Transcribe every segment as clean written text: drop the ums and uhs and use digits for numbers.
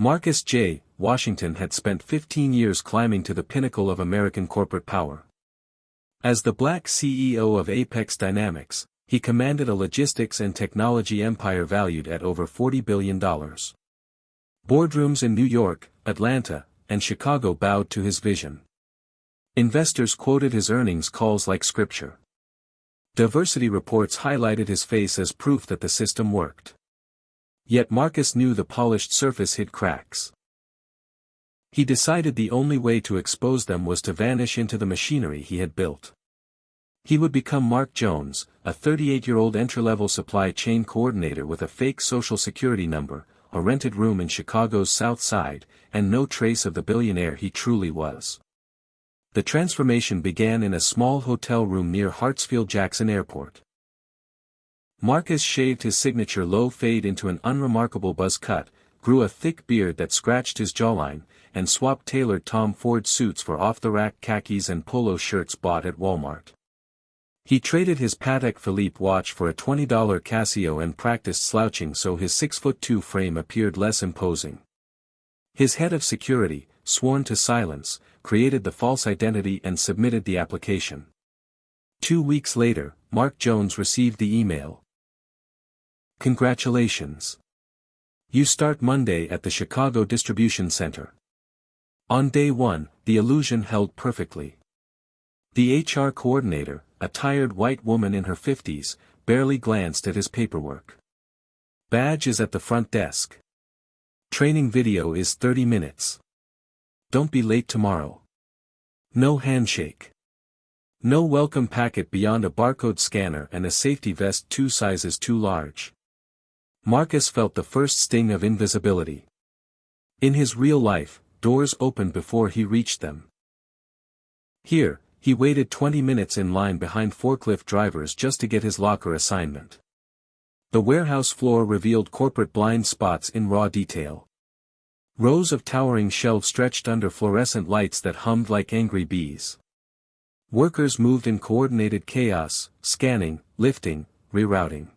Marcus J. Washington had spent 15 years climbing to the pinnacle of American corporate power. As the black CEO of Apex Dynamics, he commanded a logistics and technology empire valued at over $40 billion. Boardrooms in New York, Atlanta, and Chicago bowed to his vision. Investors quoted his earnings calls like scripture. Diversity reports highlighted his face as proof that the system worked. Yet Marcus knew the polished surface hid cracks. He decided the only way to expose them was to vanish into the machinery he had built. He would become Mark Jones, a 38-year-old entry-level supply chain coordinator with a fake social security number, a rented room in Chicago's South Side, and no trace of the billionaire he truly was. The transformation began in a small hotel room near Hartsfield-Jackson Airport. Marcus shaved his signature low fade into an unremarkable buzz cut, grew a thick beard that scratched his jawline, and swapped tailored Tom Ford suits for off-the-rack khakis and polo shirts bought at Walmart. He traded his Patek Philippe watch for a $20 Casio and practiced slouching so his 6'2" frame appeared less imposing. His head of security, sworn to silence, created the false identity and submitted the application. 2 weeks later, Mark Jones received the email. Congratulations. You start Monday at the Chicago Distribution Center. On day 1, the illusion held perfectly. The HR coordinator, a tired white woman in her 50s, barely glanced at his paperwork. Badge is at the front desk. Training video is 30 minutes. Don't be late tomorrow. No handshake. No welcome packet beyond a barcode scanner and a safety vest 2 sizes too large. Marcus felt the first sting of invisibility. In his real life, doors opened before he reached them. Here, he waited 20 minutes in line behind forklift drivers just to get his locker assignment. The warehouse floor revealed corporate blind spots in raw detail. Rows of towering shelves stretched under fluorescent lights that hummed like angry bees. Workers moved in coordinated chaos, scanning, lifting, rerouting.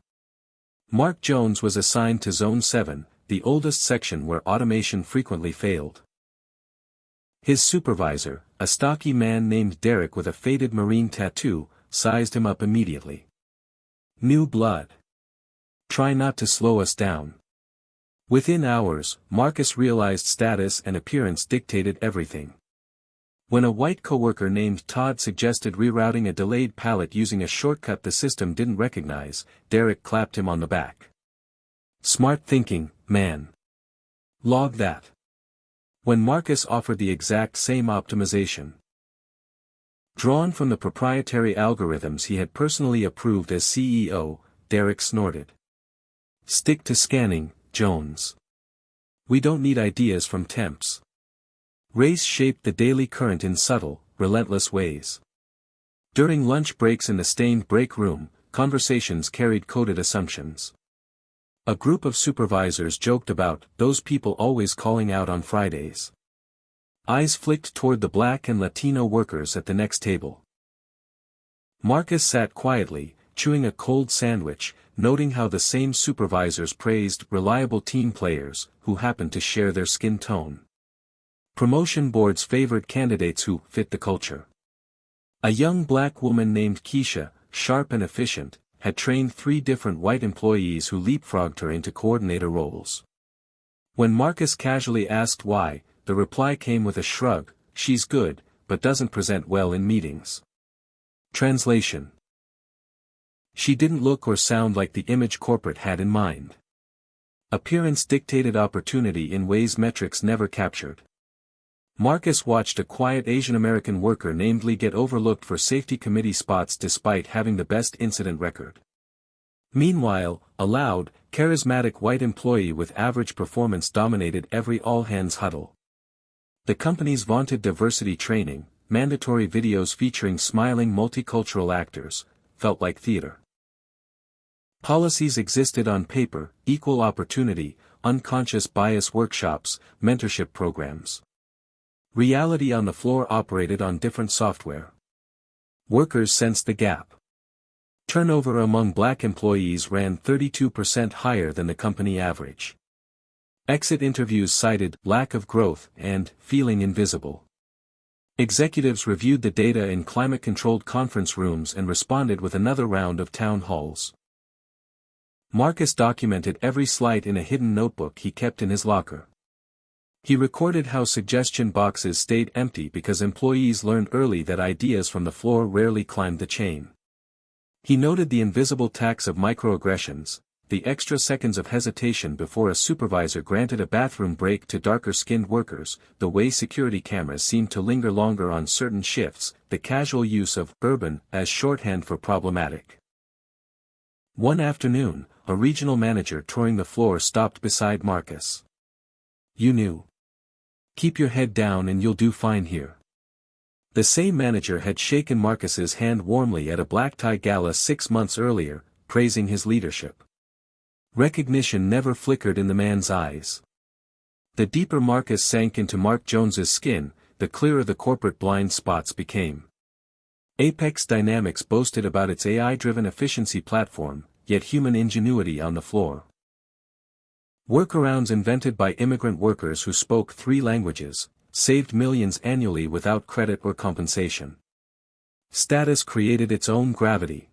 Mark Jones was assigned to Zone 7, the oldest section where automation frequently failed. His supervisor, a stocky man named Derek with a faded marine tattoo, sized him up immediately. New blood. Try not to slow us down. Within hours, Marcus realized status and appearance dictated everything. When a white coworker named Todd suggested rerouting a delayed pallet using a shortcut the system didn't recognize, Derek clapped him on the back. Smart thinking, man. Log that. When Marcus offered the exact same optimization, drawn from the proprietary algorithms he had personally approved as CEO, Derek snorted. Stick to scanning, Jones. We don't need ideas from temps. Race shaped the daily current in subtle, relentless ways. During lunch breaks in the stained break room, conversations carried coded assumptions. A group of supervisors joked about those people always calling out on Fridays. Eyes flicked toward the black and Latino workers at the next table. Marcus sat quietly, chewing a cold sandwich, noting how the same supervisors praised reliable team players who happened to share their skin tone. Promotion boards favored candidates who fit the culture. A young black woman named Keisha, sharp and efficient, had trained 3 different white employees who leapfrogged her into coordinator roles. When Marcus casually asked why, the reply came with a shrug, she's good, but doesn't present well in meetings. Translation. She didn't look or sound like the image corporate had in mind. Appearance dictated opportunity in ways metrics never captured. Marcus watched a quiet Asian American worker named Lee get overlooked for safety committee spots despite having the best incident record. Meanwhile, a loud, charismatic white employee with average performance dominated every all-hands huddle. The company's vaunted diversity training, mandatory videos featuring smiling multicultural actors, felt like theater. Policies existed on paper, equal opportunity, unconscious bias workshops, mentorship programs. Reality on the floor operated on different software. Workers sensed the gap. Turnover among black employees ran 32% higher than the company average. Exit interviews cited lack of growth and feeling invisible. Executives reviewed the data in climate-controlled conference rooms and responded with another round of town halls. Marcus documented every slight in a hidden notebook he kept in his locker. He recorded how suggestion boxes stayed empty because employees learned early that ideas from the floor rarely climbed the chain. He noted the invisible tax of microaggressions, the extra seconds of hesitation before a supervisor granted a bathroom break to darker-skinned workers, the way security cameras seemed to linger longer on certain shifts, the casual use of urban as shorthand for problematic. One afternoon, a regional manager touring the floor stopped beside Marcus. "You knew. Keep your head down and you'll do fine here." The same manager had shaken Marcus's hand warmly at a black-tie gala 6 months earlier, praising his leadership. Recognition never flickered in the man's eyes. The deeper Marcus sank into Mark Jones's skin, the clearer the corporate blind spots became. Apex Dynamics boasted about its AI-driven efficiency platform, yet human ingenuity on the floor. Workarounds invented by immigrant workers who spoke 3 languages, saved millions annually without credit or compensation. Status created its own gravity.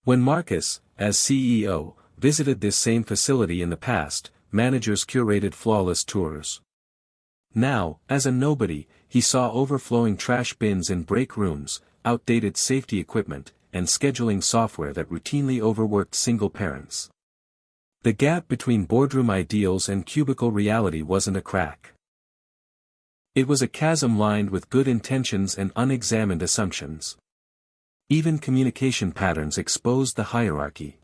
When Marcus, as CEO, visited this same facility in the past, managers curated flawless tours. Now, as a nobody, he saw overflowing trash bins in break rooms, outdated safety equipment, and scheduling software that routinely overworked single parents. The gap between boardroom ideals and cubicle reality wasn't a crack. It was a chasm lined with good intentions and unexamined assumptions. Even communication patterns exposed the hierarchy.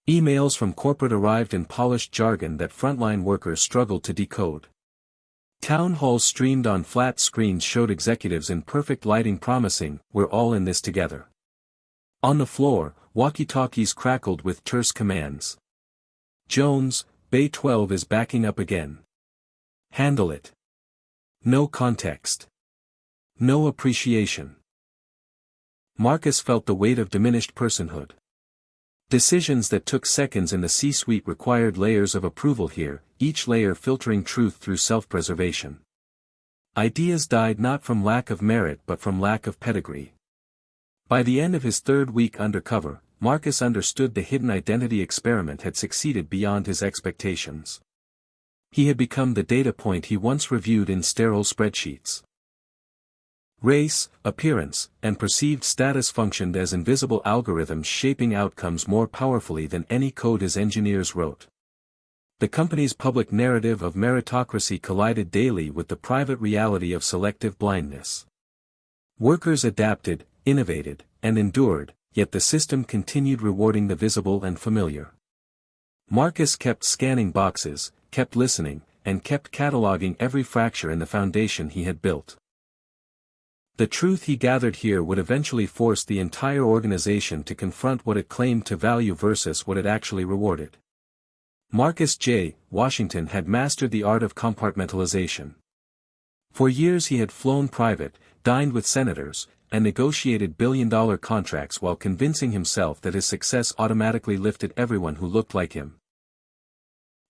Emails from corporate arrived in polished jargon that frontline workers struggled to decode. Town halls streamed on flat screens showed executives in perfect lighting promising, "We're all in this together." On the floor, walkie-talkies crackled with terse commands. "Jones, Bay 12 is backing up again. Handle it." No context. No appreciation. Marcus felt the weight of diminished personhood. Decisions that took seconds in the C-suite required layers of approval here, each layer filtering truth through self-preservation. Ideas died not from lack of merit but from lack of pedigree. By the end of his 3rd week undercover, Marcus understood the hidden identity experiment had succeeded beyond his expectations. He had become the data point he once reviewed in sterile spreadsheets. Race, appearance, and perceived status functioned as invisible algorithms shaping outcomes more powerfully than any code his engineers wrote. The company's public narrative of meritocracy collided daily with the private reality of selective blindness. Workers adapted, innovated, and endured, yet the system continued rewarding the visible and familiar. Marcus kept scanning boxes, kept listening, and kept cataloging every fracture in the foundation he had built. The truth he gathered here would eventually force the entire organization to confront what it claimed to value versus what it actually rewarded. Marcus J. Washington had mastered the art of compartmentalization. For years he had flown private, dined with senators, and negotiated billion-dollar contracts while convincing himself that his success automatically lifted everyone who looked like him.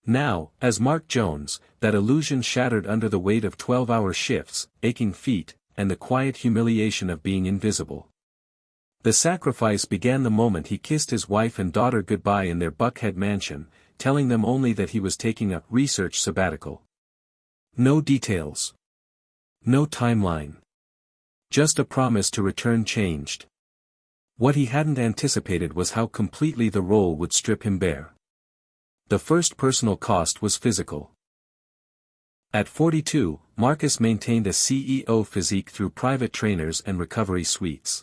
Now, as Mark Jones, that illusion shattered under the weight of 12-hour shifts, aching feet, and the quiet humiliation of being invisible. The sacrifice began the moment he kissed his wife and daughter goodbye in their Buckhead mansion, telling them only that he was taking a research sabbatical. No details. No timeline. Just a promise to return changed. What he hadn't anticipated was how completely the role would strip him bare. The first personal cost was physical. At 42, Marcus maintained a CEO physique through private trainers and recovery suites.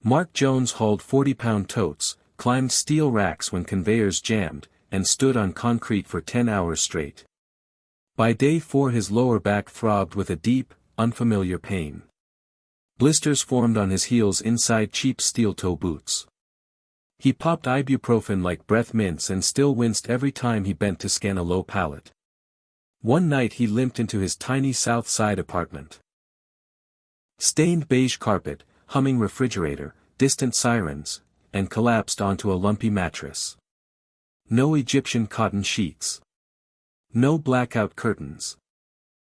Mark Jones hauled 40-pound totes, climbed steel racks when conveyors jammed, and stood on concrete for 10 hours straight. By day 4 his lower back throbbed with a deep, unfamiliar pain. Blisters formed on his heels inside cheap steel-toe boots. He popped ibuprofen like breath mints and still winced every time he bent to scan a low pallet. One night he limped into his tiny South Side apartment. Stained beige carpet, humming refrigerator, distant sirens, and collapsed onto a lumpy mattress. No Egyptian cotton sheets. No blackout curtains.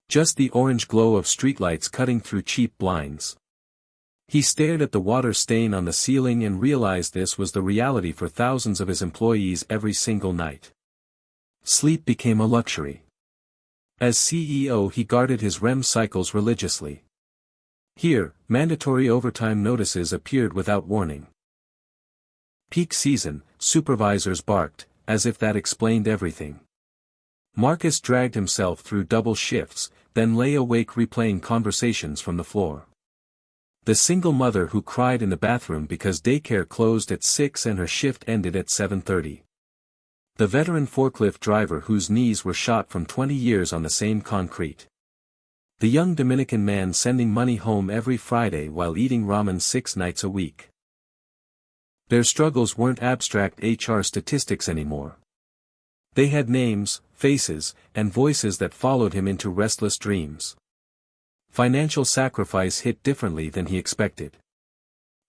Just the orange glow of streetlights cutting through cheap blinds. He stared at the water stain on the ceiling and realized this was the reality for thousands of his employees every single night. Sleep became a luxury. As CEO, he guarded his REM cycles religiously. Here, mandatory overtime notices appeared without warning. Peak season, supervisors barked, as if that explained everything. Marcus dragged himself through double shifts, then lay awake replaying conversations from the floor. The single mother who cried in the bathroom because daycare closed at 6 and her shift ended at 7:30. The veteran forklift driver whose knees were shot from 20 years on the same concrete. The young Dominican man sending money home every Friday while eating ramen 6 nights a week. Their struggles weren't abstract HR statistics anymore. They had names, faces, and voices that followed him into restless dreams. Financial sacrifice hit differently than he expected.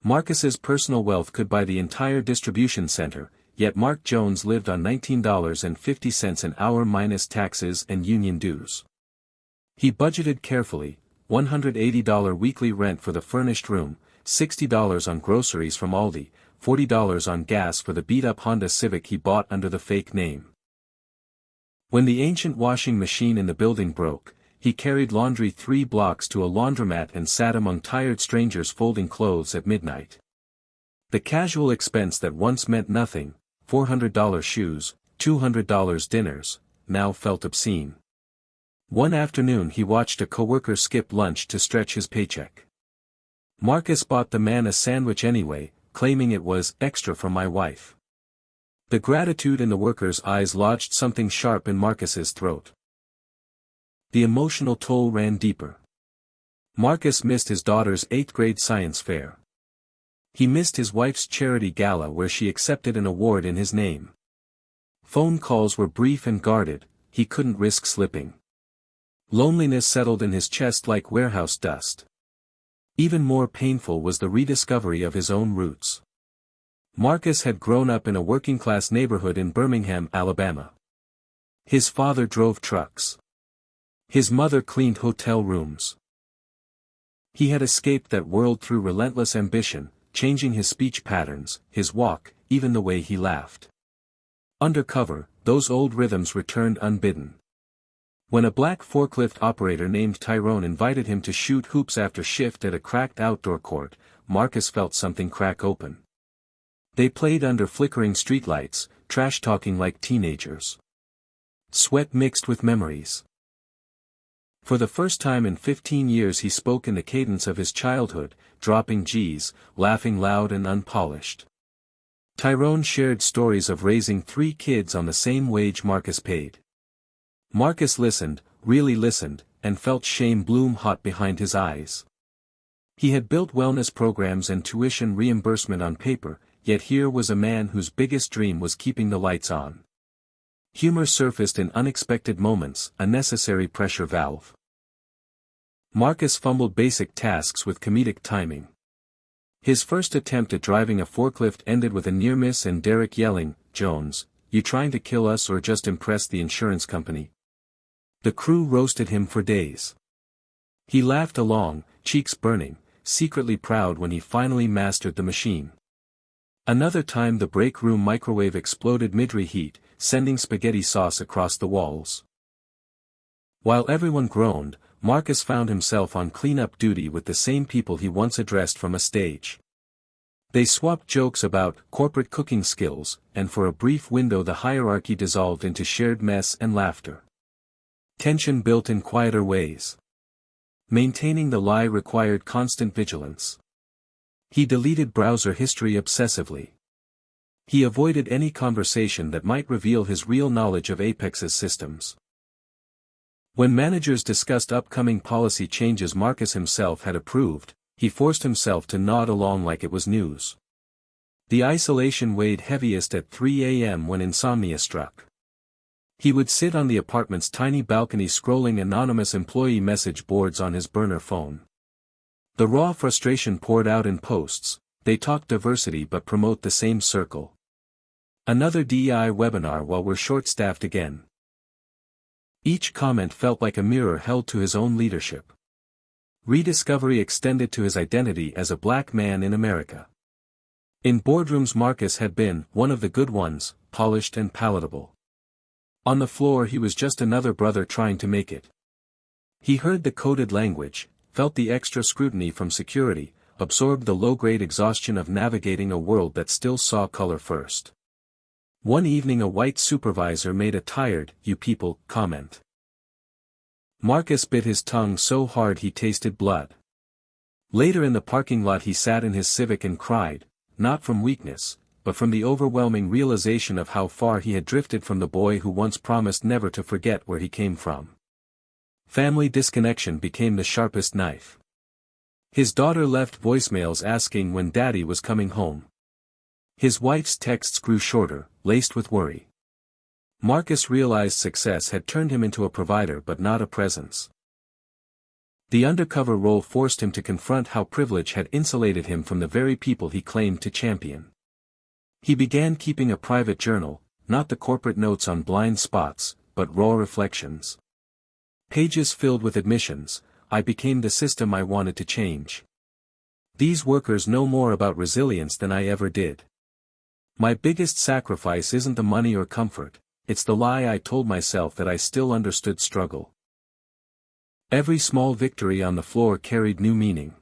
Marcus's personal wealth could buy the entire distribution center, yet Mark Jones lived on $19.50 an hour minus taxes and union dues. He budgeted carefully, $180 weekly rent for the furnished room, $60 on groceries from Aldi, $40 on gas for the beat-up Honda Civic he bought under the fake name. When the ancient washing machine in the building broke, he carried laundry 3 blocks to a laundromat and sat among tired strangers folding clothes at midnight. The casual expense that once meant nothing, $400 shoes, $200 dinners, now felt obscene. One afternoon he watched a coworker skip lunch to stretch his paycheck. Marcus bought the man a sandwich anyway, claiming it was extra from my wife. The gratitude in the worker's eyes lodged something sharp in Marcus's throat. The emotional toll ran deeper. Marcus missed his daughter's 8th grade science fair. He missed his wife's charity gala where she accepted an award in his name. Phone calls were brief and guarded, he couldn't risk slipping. Loneliness settled in his chest like warehouse dust. Even more painful was the rediscovery of his own roots. Marcus had grown up in a working-class neighborhood in Birmingham, Alabama. His father drove trucks. His mother cleaned hotel rooms. He had escaped that world through relentless ambition, changing his speech patterns, his walk, even the way he laughed. Undercover, those old rhythms returned unbidden. When a black forklift operator named Tyrone invited him to shoot hoops after shift at a cracked outdoor court, Marcus felt something crack open. They played under flickering streetlights, trash-talking like teenagers. Sweat mixed with memories. For the first time in 15 years he spoke in the cadence of his childhood, dropping G's, laughing loud and unpolished. Tyrone shared stories of raising 3 kids on the same wage Marcus paid. Marcus listened, really listened, and felt shame bloom hot behind his eyes. He had built wellness programs and tuition reimbursement on paper, yet here was a man whose biggest dream was keeping the lights on. Humor surfaced in unexpected moments, a necessary pressure valve. Marcus fumbled basic tasks with comedic timing. His first attempt at driving a forklift ended with a near miss and Derek yelling, "Jones, you trying to kill us or just impress the insurance company?" The crew roasted him for days. He laughed along, cheeks burning, secretly proud when he finally mastered the machine. Another time the break room microwave exploded mid-reheat, sending spaghetti sauce across the walls. While everyone groaned, Marcus found himself on cleanup duty with the same people he once addressed from a stage. They swapped jokes about corporate cooking skills, and for a brief window the hierarchy dissolved into shared mess and laughter. Tension built in quieter ways. Maintaining the lie required constant vigilance. He deleted browser history obsessively. He avoided any conversation that might reveal his real knowledge of Apex's systems. When managers discussed upcoming policy changes Marcus himself had approved, he forced himself to nod along like it was news. The isolation weighed heaviest at 3 a.m. when insomnia struck. He would sit on the apartment's tiny balcony scrolling anonymous employee message boards on his burner phone. The raw frustration poured out in posts, they talk diversity but promote the same circle. Another DEI webinar while we're short-staffed again. Each comment felt like a mirror held to his own leadership. Rediscovery extended to his identity as a black man in America. In boardrooms Marcus had been one of the good ones, polished and palatable. On the floor he was just another brother trying to make it. He heard the coded language, felt the extra scrutiny from security, absorbed the low-grade exhaustion of navigating a world that still saw color first. One evening a white supervisor made a tired, "You people," comment. Marcus bit his tongue so hard he tasted blood. Later in the parking lot he sat in his Civic and cried, not from weakness, but from the overwhelming realization of how far he had drifted from the boy who once promised never to forget where he came from. Family disconnection became the sharpest knife. His daughter left voicemails asking when Daddy was coming home. His wife's texts grew shorter, laced with worry. Marcus realized success had turned him into a provider but not a presence. The undercover role forced him to confront how privilege had insulated him from the very people he claimed to champion. He began keeping a private journal, not the corporate notes on blind spots, but raw reflections. Pages filled with admissions, "I became the system I wanted to change. These workers know more about resilience than I ever did. My biggest sacrifice isn't the money or comfort, it's the lie I told myself that I still understood struggle." Every small victory on the floor carried new meaning.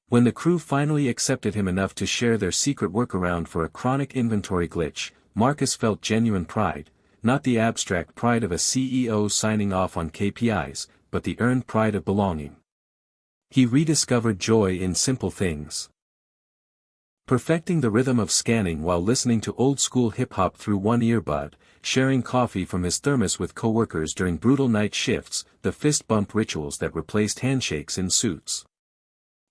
When the crew finally accepted him enough to share their secret workaround for a chronic inventory glitch, Marcus felt genuine pride, not the abstract pride of a CEO signing off on KPIs, but the earned pride of belonging. He rediscovered joy in simple things. Perfecting the rhythm of scanning while listening to old-school hip-hop through one earbud, sharing coffee from his thermos with coworkers during brutal night shifts, the fist bump rituals that replaced handshakes in suits.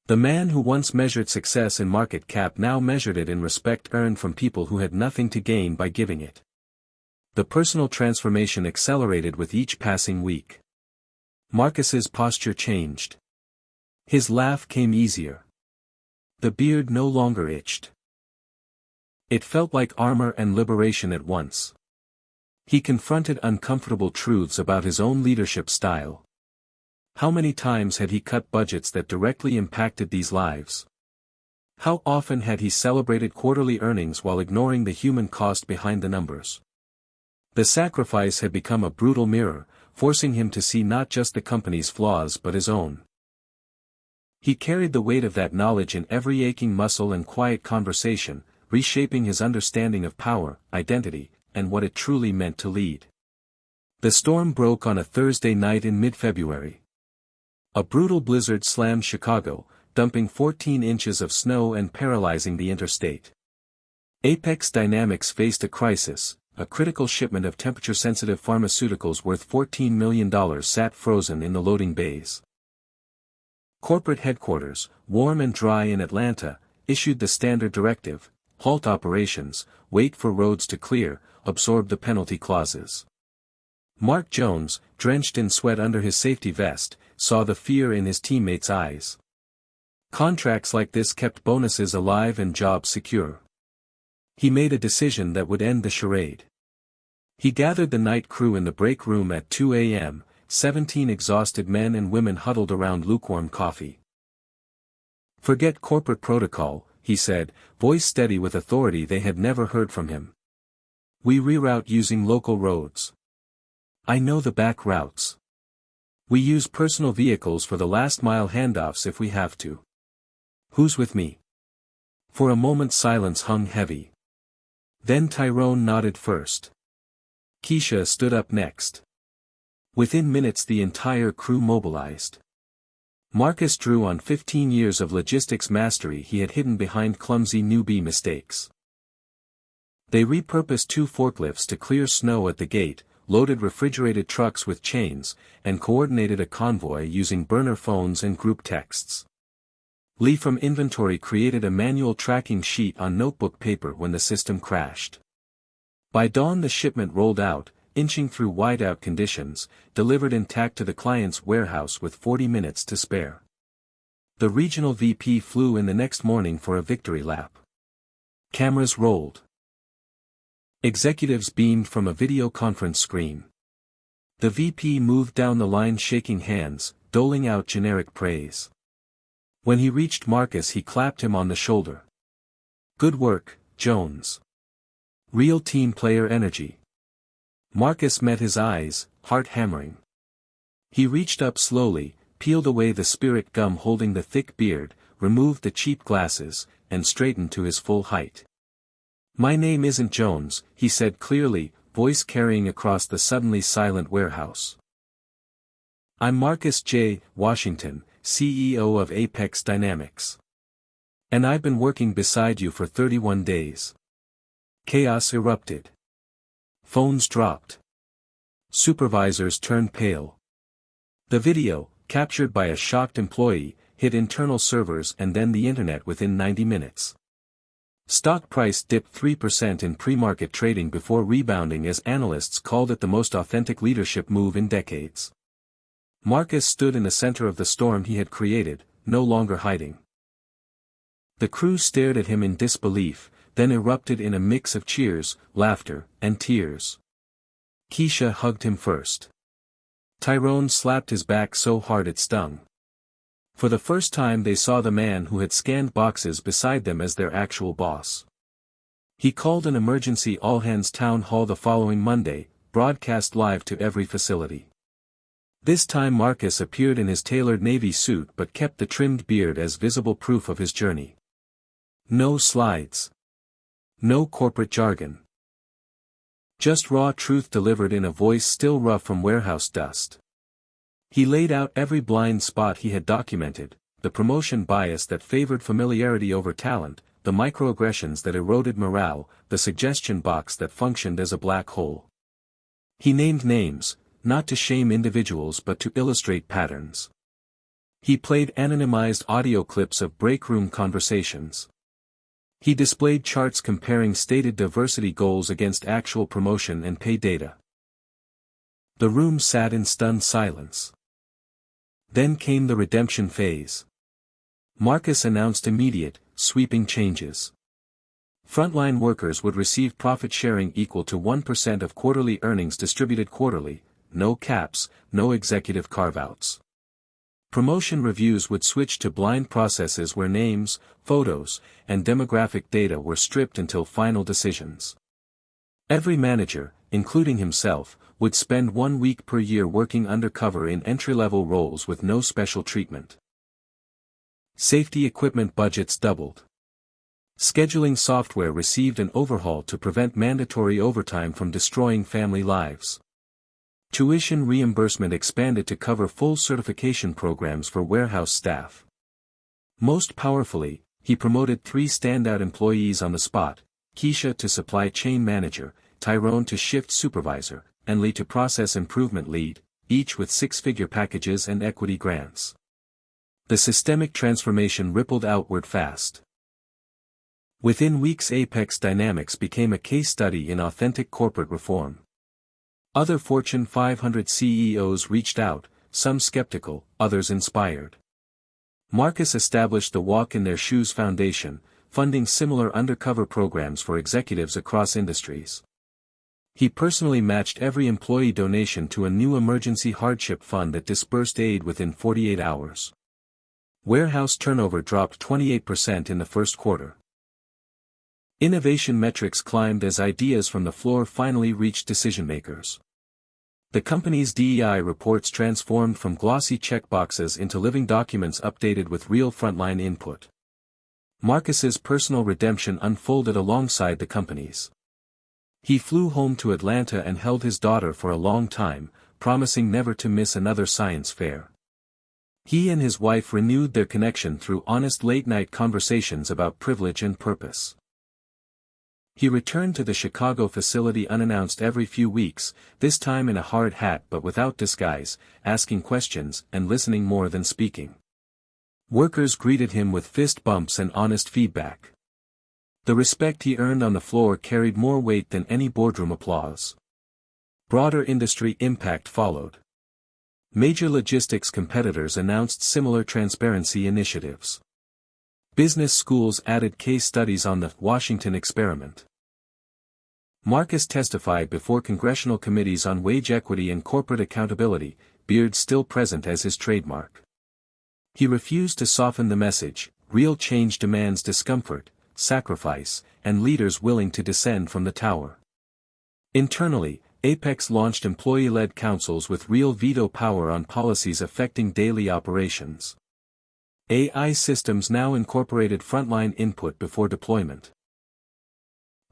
The man who once measured success in market cap now measured it in respect earned from people who had nothing to gain by giving it. The personal transformation accelerated with each passing week. Marcus's posture changed. His laugh came easier. The beard no longer itched. It felt like armor and liberation at once. He confronted uncomfortable truths about his own leadership style. How many times had he cut budgets that directly impacted these lives? How often had he celebrated quarterly earnings while ignoring the human cost behind the numbers? The sacrifice had become a brutal mirror, forcing him to see not just the company's flaws but his own. He carried the weight of that knowledge in every aching muscle and quiet conversation, reshaping his understanding of power, identity, and what it truly meant to lead. The storm broke on a Thursday night in mid-February. A brutal blizzard slammed Chicago, dumping 14 inches of snow and paralyzing the interstate. Apex Dynamics faced a crisis. A critical shipment of temperature-sensitive pharmaceuticals worth $14 million sat frozen in the loading bays. Corporate headquarters, warm and dry in Atlanta, issued the standard directive: halt operations, wait for roads to clear, absorb the penalty clauses. Mark Jones, drenched in sweat under his safety vest, saw the fear in his teammates' eyes. Contracts like this kept bonuses alive and jobs secure. He made a decision that would end the charade. He gathered the night crew in the break room at 2 a.m., 17 exhausted men and women huddled around lukewarm coffee. "Forget corporate protocol," he said, voice steady with authority they had never heard from him. "We reroute using local roads. I know the back routes. We use personal vehicles for the last-mile handoffs if we have to. Who's with me?" For a moment silence hung heavy. Then Tyrone nodded first. Keisha stood up next. Within minutes the entire crew mobilized. Marcus drew on 15 years of logistics mastery he had hidden behind clumsy newbie mistakes. They repurposed 2 forklifts to clear snow at the gate, loaded refrigerated trucks with chains, and coordinated a convoy using burner phones and group texts. Lee from inventory created a manual tracking sheet on notebook paper when the system crashed. By dawn the shipment rolled out, inching through whiteout conditions, delivered intact to the client's warehouse with 40 minutes to spare. The regional VP flew in the next morning for a victory lap. Cameras rolled. Executives beamed from a video conference screen. The VP moved down the line shaking hands, doling out generic praise. When he reached Marcus he clapped him on the shoulder. "Good work, Jones. Real team player energy." Marcus met his eyes, heart hammering. He reached up slowly, peeled away the spirit gum holding the thick beard, removed the cheap glasses, and straightened to his full height. "My name isn't Jones," he said clearly, voice carrying across the suddenly silent warehouse. "I'm Marcus J. Washington, CEO of Apex Dynamics. And I've been working beside you for 31 days. Chaos erupted. Phones dropped. Supervisors turned pale. The video, captured by a shocked employee, hit internal servers and then the internet within 90 minutes. Stock price dipped 3% in pre-market trading before rebounding as analysts called it the most authentic leadership move in decades. Marcus stood in the center of the storm he had created, no longer hiding. The crew stared at him in disbelief, then erupted in a mix of cheers, laughter, and tears. Keisha hugged him first. Tyrone slapped his back so hard it stung. For the first time they saw the man who had scanned boxes beside them as their actual boss. He called an emergency all-hands town hall the following Monday, broadcast live to every facility. This time Marcus appeared in his tailored navy suit but kept the trimmed beard as visible proof of his journey. No slides. No corporate jargon. Just raw truth delivered in a voice still rough from warehouse dust. He laid out every blind spot he had documented, the promotion bias that favored familiarity over talent, the microaggressions that eroded morale, the suggestion box that functioned as a black hole. He named names, not to shame individuals but to illustrate patterns. He played anonymized audio clips of break-room conversations. He displayed charts comparing stated diversity goals against actual promotion and pay data. The room sat in stunned silence. Then came the redemption phase. Marcus announced immediate, sweeping changes. Frontline workers would receive profit sharing equal to 1% of quarterly earnings distributed quarterly, no caps, no executive carve-outs. Promotion reviews would switch to blind processes where names, photos, and demographic data were stripped until final decisions. Every manager, including himself, would spend 1 week per year working undercover in entry-level roles with no special treatment. Safety equipment budgets doubled. Scheduling software received an overhaul to prevent mandatory overtime from destroying family lives. Tuition reimbursement expanded to cover full certification programs for warehouse staff. Most powerfully, he promoted 3 standout employees on the spot, Keisha to supply chain manager, Tyrone to shift supervisor, and Lee to process improvement lead, each with 6-figure packages and equity grants. The systemic transformation rippled outward fast. Within weeks Apex Dynamics became a case study in authentic corporate reform. Other Fortune 500 CEOs reached out, some skeptical, others inspired. Marcus established the Walk in Their Shoes Foundation, funding similar undercover programs for executives across industries. He personally matched every employee donation to a new emergency hardship fund that disbursed aid within 48 hours. Warehouse turnover dropped 28% in the first quarter. Innovation metrics climbed as ideas from the floor finally reached decision-makers. The company's DEI reports transformed from glossy checkboxes into living documents updated with real frontline input. Marcus's personal redemption unfolded alongside the company's. He flew home to Atlanta and held his daughter for a long time, promising never to miss another science fair. He and his wife renewed their connection through honest late-night conversations about privilege and purpose. He returned to the Chicago facility unannounced every few weeks, this time in a hard hat but without disguise, asking questions and listening more than speaking. Workers greeted him with fist bumps and honest feedback. The respect he earned on the floor carried more weight than any boardroom applause. Broader industry impact followed. Major logistics competitors announced similar transparency initiatives. Business schools added case studies on the Washington experiment. Marcus testified before congressional committees on wage equity and corporate accountability, beard still present as his trademark. He refused to soften the message: real change demands discomfort, sacrifice, and leaders willing to descend from the tower. Internally, Apex launched employee-led councils with real veto power on policies affecting daily operations. AI systems now incorporated frontline input before deployment.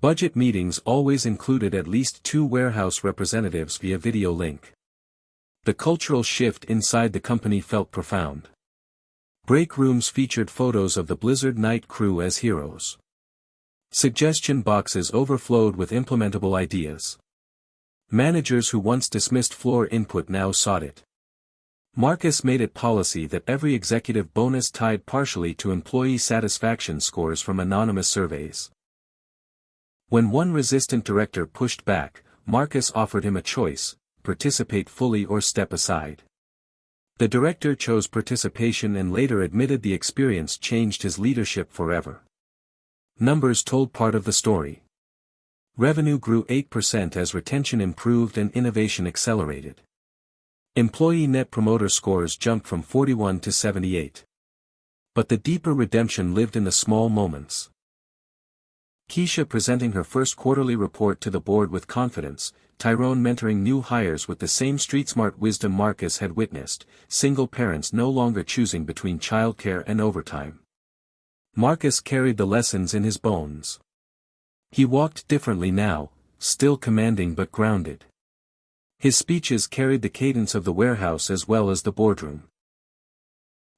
Budget meetings always included at least 2 warehouse representatives via video link. The cultural shift inside the company felt profound. Break rooms featured photos of the Blizzard night crew as heroes. Suggestion boxes overflowed with implementable ideas. Managers who once dismissed floor input now sought it. Marcus made it policy that every executive bonus tied partially to employee satisfaction scores from anonymous surveys. When one resistant director pushed back, Marcus offered him a choice: participate fully or step aside. The director chose participation and later admitted the experience changed his leadership forever. Numbers told part of the story. Revenue grew 8% as retention improved and innovation accelerated. Employee Net Promoter Scores jumped from 41 to 78. But the deeper redemption lived in the small moments. Keisha presenting her first quarterly report to the board with confidence, Tyrone mentoring new hires with the same street-smart wisdom Marcus had witnessed, single parents no longer choosing between childcare and overtime. Marcus carried the lessons in his bones. He walked differently now, still commanding but grounded. His speeches carried the cadence of the warehouse as well as the boardroom.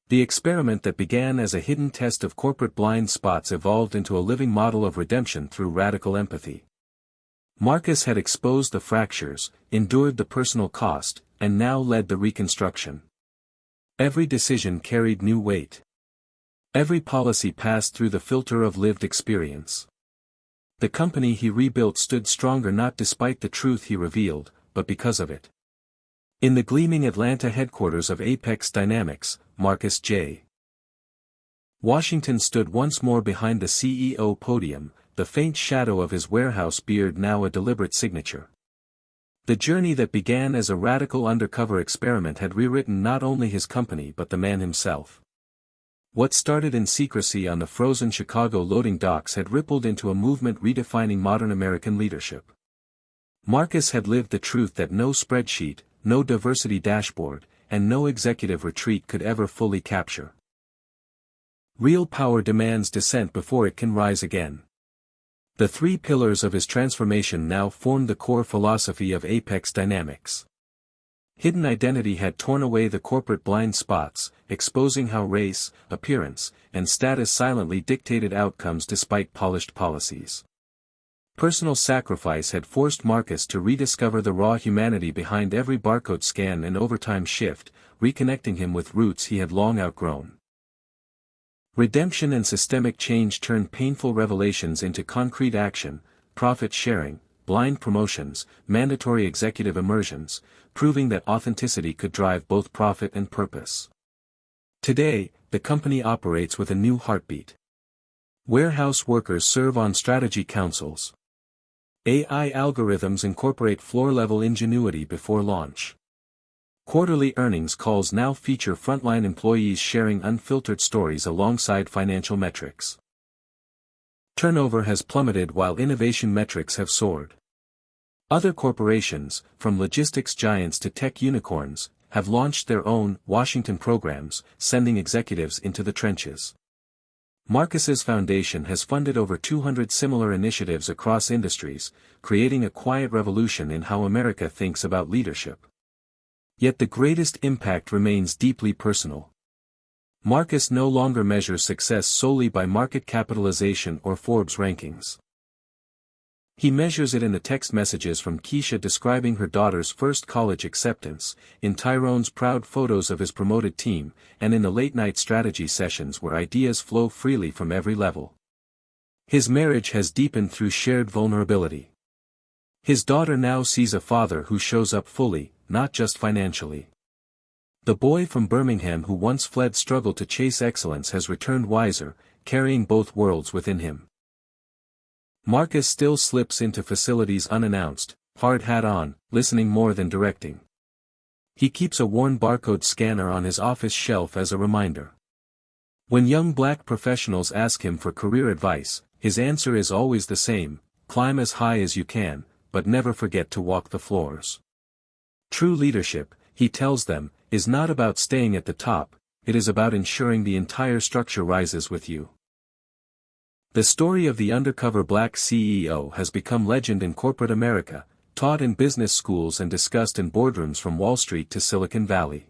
The experiment that began as a hidden test of corporate blind spots evolved into a living model of redemption through radical empathy. Marcus had exposed the fractures, endured the personal cost, and now led the reconstruction. Every decision carried new weight. Every policy passed through the filter of lived experience. The company he rebuilt stood stronger not despite the truth he revealed, but because of it. In the gleaming Atlanta headquarters of Apex Dynamics, Marcus J. Washington stood once more behind the CEO podium, the faint shadow of his warehouse beard now a deliberate signature. The journey that began as a radical undercover experiment had rewritten not only his company but the man himself. What started in secrecy on the frozen Chicago loading docks had rippled into a movement redefining modern American leadership. Marcus had lived the truth that no spreadsheet, no diversity dashboard, and no executive retreat could ever fully capture. Real power demands descent before it can rise again. The 3 pillars of his transformation now formed the core philosophy of Apex Dynamics. Hidden identity had torn away the corporate blind spots, exposing how race, appearance, and status silently dictated outcomes despite polished policies. Personal sacrifice had forced Marcus to rediscover the raw humanity behind every barcode scan and overtime shift, reconnecting him with roots he had long outgrown. Redemption and systemic change turned painful revelations into concrete action: profit sharing, blind promotions, mandatory executive immersions, proving that authenticity could drive both profit and purpose. Today, the company operates with a new heartbeat. Warehouse workers serve on strategy councils. AI algorithms incorporate floor-level ingenuity before launch. Quarterly earnings calls now feature frontline employees sharing unfiltered stories alongside financial metrics. Turnover has plummeted while innovation metrics have soared. Other corporations, from logistics giants to tech unicorns, have launched their own Washington programs, sending executives into the trenches. Marcus's foundation has funded over 200 similar initiatives across industries, creating a quiet revolution in how America thinks about leadership. Yet the greatest impact remains deeply personal. Marcus no longer measures success solely by market capitalization or Forbes rankings. He measures it in the text messages from Keisha describing her daughter's first college acceptance, in Tyrone's proud photos of his promoted team, and in the late-night strategy sessions where ideas flow freely from every level. His marriage has deepened through shared vulnerability. His daughter now sees a father who shows up fully, not just financially. The boy from Birmingham who once fled struggle to chase excellence has returned wiser, carrying both worlds within him. Marcus still slips into facilities unannounced, hard hat on, listening more than directing. He keeps a worn barcode scanner on his office shelf as a reminder. When young black professionals ask him for career advice, his answer is always the same: climb as high as you can, but never forget to walk the floors. True leadership, he tells them, is not about staying at the top, it is about ensuring the entire structure rises with you. The story of the undercover black CEO has become legend in corporate America, taught in business schools and discussed in boardrooms from Wall Street to Silicon Valley.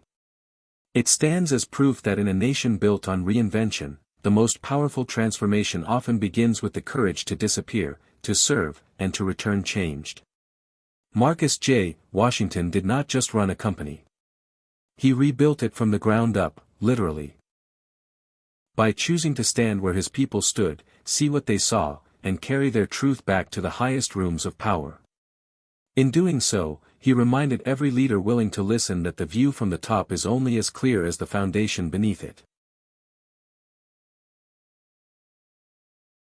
It stands as proof that in a nation built on reinvention, the most powerful transformation often begins with the courage to disappear, to serve, and to return changed. Marcus J. Washington did not just run a company. He rebuilt it from the ground up, literally. By choosing to stand where his people stood, see what they saw, and carry their truth back to the highest rooms of power. In doing so, he reminded every leader willing to listen that the view from the top is only as clear as the foundation beneath it.